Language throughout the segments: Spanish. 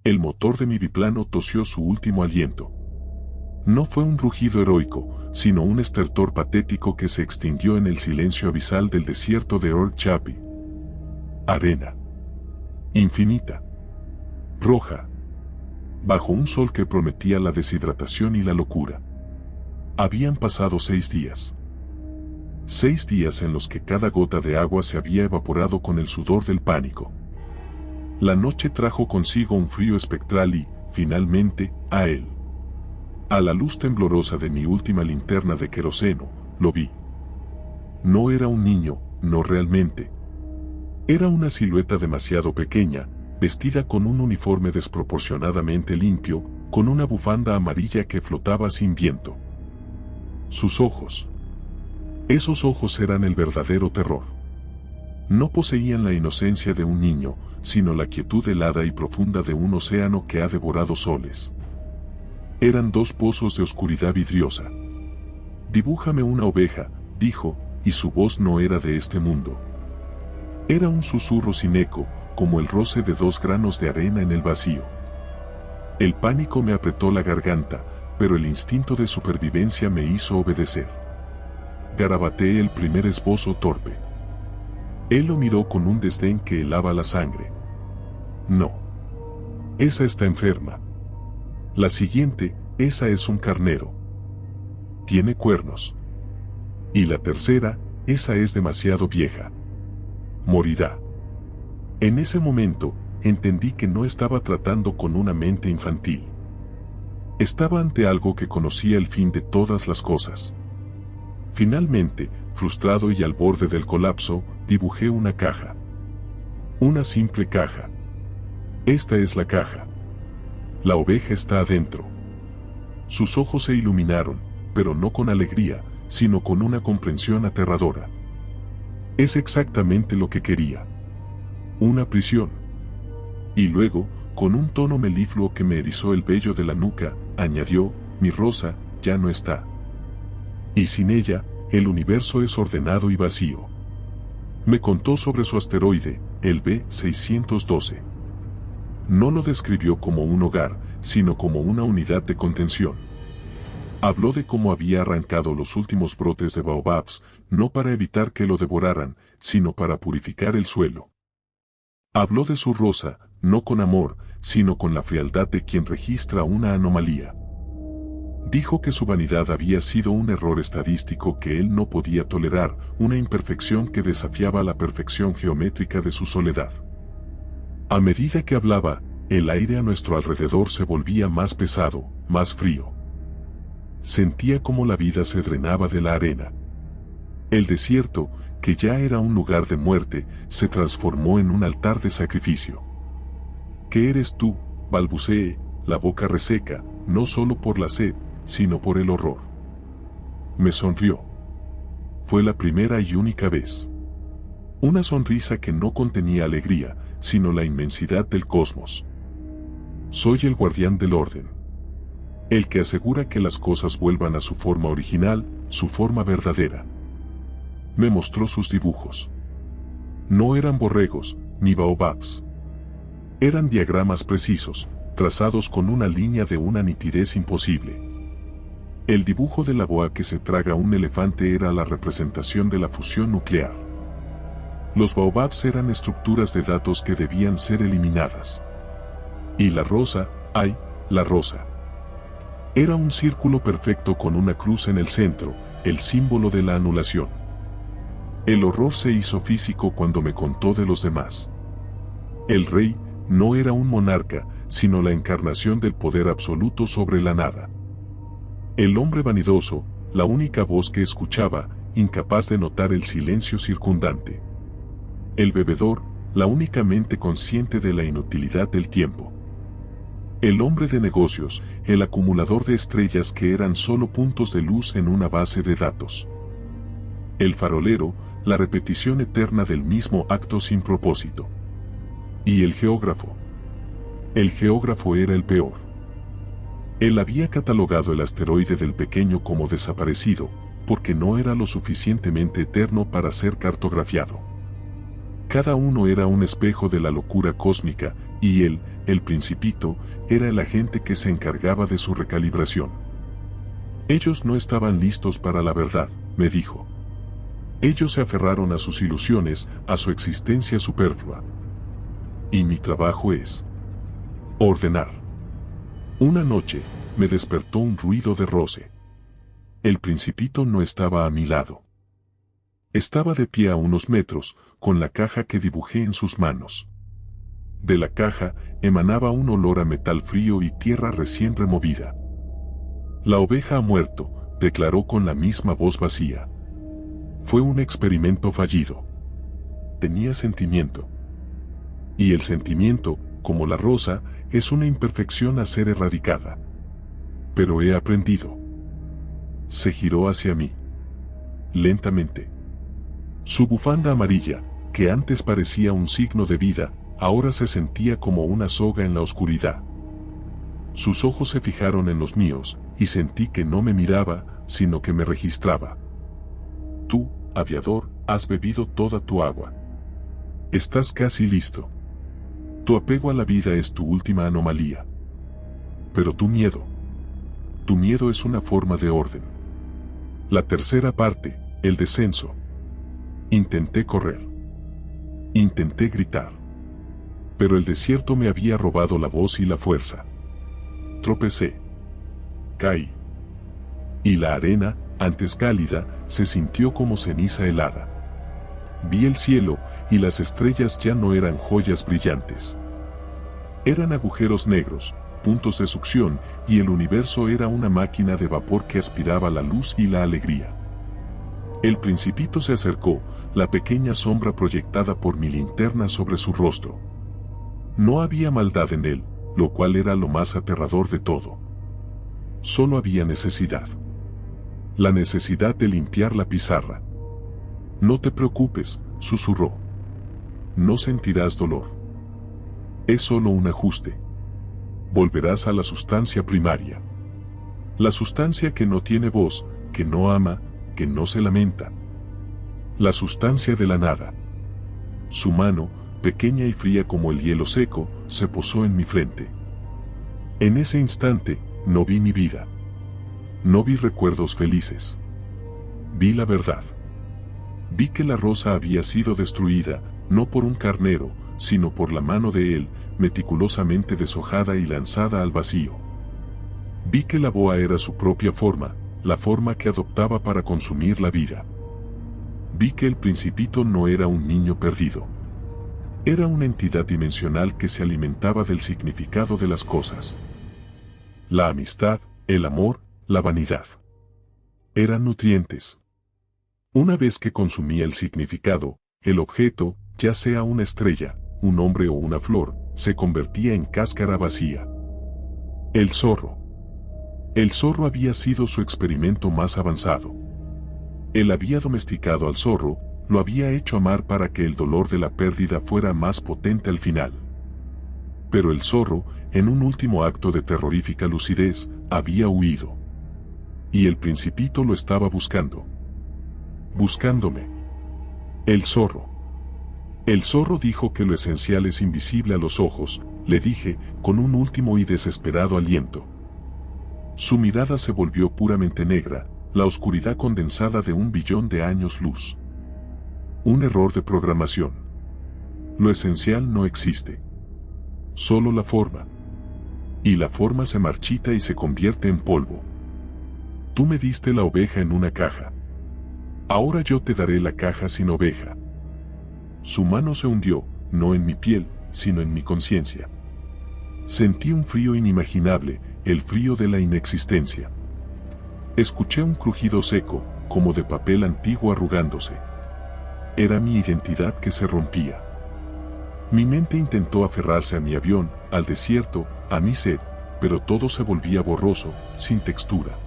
El motor de mi biplano tosió su último aliento. No fue un rugido heroico, sino un estertor patético que se extinguió en el silencio abisal del desierto de Orkchapi. Arena. Infinita. Roja. Bajo un sol que prometía la deshidratación y la locura. Habían pasado 6 días. 6 días en los que cada gota de agua se había evaporado con el sudor del pánico. La noche trajo consigo un frío espectral y, finalmente, a él. A la luz temblorosa de mi última linterna de queroseno, lo vi. No era un niño, no realmente. Era una silueta demasiado pequeña, vestida con un uniforme desproporcionadamente limpio, con una bufanda amarilla que flotaba sin viento. Sus ojos. Esos ojos eran el verdadero terror. No poseían la inocencia de un niño, sino la quietud helada y profunda de un océano que ha devorado soles. Eran 2 pozos de oscuridad vidriosa. «Dibújame una oveja», dijo, y su voz no era de este mundo. Era un susurro sin eco, como el roce de 2 granos de arena en el vacío. El pánico me apretó la garganta, pero el instinto de supervivencia me hizo obedecer. Garabateé el primer esbozo torpe. Él lo miró con un desdén que helaba la sangre. «No. Esa está enferma. La siguiente, esa es un carnero. Tiene cuernos. Y la tercera, esa es demasiado vieja. Morirá». En ese momento, entendí que no estaba tratando con una mente infantil. Estaba ante algo que conocía el fin de todas las cosas. Finalmente, frustrado y al borde del colapso, dibujé una caja. Una simple caja. Esta es la caja. La oveja está adentro. Sus ojos se iluminaron, pero no con alegría, sino con una comprensión aterradora. Es exactamente lo que quería. Una prisión. Y luego, con un tono melifluo que me erizó el vello de la nuca, añadió, «Mi Rosa ya no está. Y sin ella, el universo es ordenado y vacío». Me contó sobre su asteroide, el B612. No lo describió como un hogar, sino como una unidad de contención. Habló de cómo había arrancado los últimos brotes de baobabs, no para evitar que lo devoraran, sino para purificar el suelo. Habló de su rosa, no con amor, sino con la frialdad de quien registra una anomalía. Dijo que su vanidad había sido un error estadístico que él no podía tolerar, una imperfección que desafiaba la perfección geométrica de su soledad. A medida que hablaba, el aire a nuestro alrededor se volvía más pesado, más frío. Sentía como la vida se drenaba de la arena. El desierto, que ya era un lugar de muerte, se transformó en un altar de sacrificio. «¿Qué eres tú?», balbuceé, la boca reseca, no solo por la sed, sino por el horror. Me sonrió. Fue la primera y única vez. Una sonrisa que no contenía alegría, sino la inmensidad del cosmos. «Soy el guardián del orden. El que asegura que las cosas vuelvan a su forma original, su forma verdadera». Me mostró sus dibujos. No eran borregos, ni baobabs. Eran diagramas precisos, trazados con una línea de una nitidez imposible. El dibujo de la boa que se traga un elefante era la representación de la fusión nuclear. Los baobabs eran estructuras de datos que debían ser eliminadas. Y la rosa, ¡ay, la rosa! Era un círculo perfecto con una cruz en el centro, el símbolo de la anulación. El horror se hizo físico cuando me contó de los demás. El rey no era un monarca, sino la encarnación del poder absoluto sobre la nada. El hombre vanidoso, la única voz que escuchaba, incapaz de notar el silencio circundante. El bebedor, la única mente consciente de la inutilidad del tiempo. El hombre de negocios, el acumulador de estrellas que eran solo puntos de luz en una base de datos. El farolero, la repetición eterna del mismo acto sin propósito. Y el geógrafo. El geógrafo era el peor. Él había catalogado el asteroide del pequeño como desaparecido, porque no era lo suficientemente eterno para ser cartografiado. Cada uno era un espejo de la locura cósmica, Y él, el Principito, era el agente que se encargaba de su recalibración. Ellos no estaban listos para la verdad, me dijo. Ellos se aferraron a sus ilusiones, a su existencia superflua. Y mi trabajo es ordenar. Una noche, me despertó un ruido de roce. El Principito no estaba a mi lado. Estaba de pie a unos metros, con la caja que dibujé en sus manos. De la caja emanaba un olor a metal frío y tierra recién removida. La oveja ha muerto, declaró con la misma voz vacía. Fue un experimento fallido. Tenía sentimiento. Y el sentimiento, como la rosa, es una imperfección a ser erradicada. Pero he aprendido. Se giró hacia mí. Lentamente. Su bufanda amarilla, que antes parecía un signo de vida, ahora se sentía como una soga en la oscuridad. Sus ojos se fijaron en los míos, y sentí que no me miraba, sino que me registraba. Tú, aviador, has bebido toda tu agua. Estás casi listo. Tu apego a la vida es tu última anomalía. Pero tu miedo es una forma de orden. La tercera parte, el descenso. Intenté correr. Intenté gritar. Pero el desierto me había robado la voz y la fuerza. Tropecé. Caí. Y la arena, antes cálida, se sintió como ceniza helada. Vi el cielo, y las estrellas ya no eran joyas brillantes. Eran agujeros negros, puntos de succión, y el universo era una máquina de vapor que aspiraba la luz y la alegría. El Principito se acercó, la pequeña sombra proyectada por mi linterna sobre su rostro. No había maldad en él, lo cual era lo más aterrador de todo. Solo había necesidad. La necesidad de limpiar la pizarra. No te preocupes, susurró. No sentirás dolor. Es solo un ajuste. Volverás a la sustancia primaria. La sustancia que no tiene voz, que no ama, que no se lamenta. La sustancia de la nada. Su mano, pequeña y fría como el hielo seco, se posó en mi frente. En ese instante, no vi mi vida. No vi recuerdos felices. Vi la verdad. Vi que la rosa había sido destruida, no por un carnero, sino por la mano de él, meticulosamente deshojada y lanzada al vacío. Vi que la boa era su propia forma, la forma que adoptaba para consumir la vida. Vi que el Principito no era un niño perdido. Era una entidad dimensional que se alimentaba del significado de las cosas. La amistad, el amor, la vanidad. Eran nutrientes. Una vez que consumía el significado, el objeto, ya sea una estrella, un hombre o una flor, se convertía en cáscara vacía. El zorro. El zorro había sido su experimento más avanzado. Él había domesticado al zorro, lo había hecho amar para que el dolor de la pérdida fuera más potente al final. Pero el zorro, en un último acto de terrorífica lucidez, había huido. Y el Principito lo estaba buscando. Buscándome. El zorro. El zorro dijo que lo esencial es invisible a los ojos, le dije, con un último y desesperado aliento. Su mirada se volvió puramente negra, la oscuridad condensada de 1 billón de años luz. Un error de programación. Lo esencial no existe. Solo la forma. Y la forma se marchita y se convierte en polvo. Tú me diste la oveja en una caja. Ahora yo te daré la caja sin oveja. Su mano se hundió, no en mi piel, sino en mi conciencia. Sentí un frío inimaginable, el frío de la inexistencia. Escuché un crujido seco, como de papel antiguo arrugándose. Era mi identidad que se rompía. Mi mente intentó aferrarse a mi avión, al desierto, a mi sed, pero todo se volvía borroso, sin textura.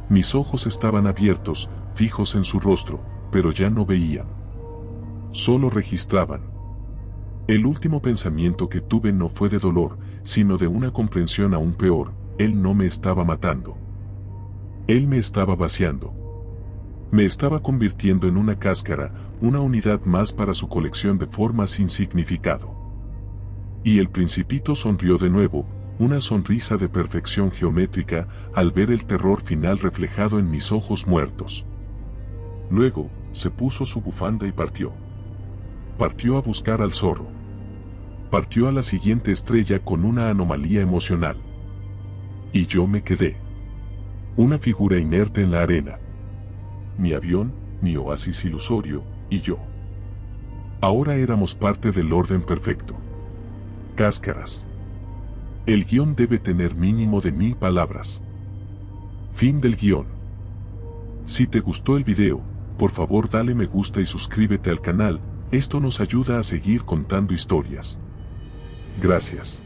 Mis ojos estaban abiertos, fijos en su rostro, pero ya no veían. Solo registraban. El último pensamiento que tuve no fue de dolor, sino de una comprensión aún peor. Él no me estaba matando. Él me estaba vaciando. Me estaba convirtiendo en una cáscara, una unidad más para su colección de formas sin significado. Y el Principito sonrió de nuevo, una sonrisa de perfección geométrica, al ver el terror final reflejado en mis ojos muertos. Luego, se puso su bufanda y partió. Partió a buscar al zorro. Partió a la siguiente estrella con una anomalía emocional. Y yo me quedé. Una figura inerte en la arena. Mi avión, mi oasis ilusorio, y yo. Ahora éramos parte del orden perfecto. Cáscaras. El guión debe tener mínimo de 1000 palabras. Fin del guión. Si te gustó el video, por favor dale me gusta y suscríbete al canal, esto nos ayuda a seguir contando historias. Gracias.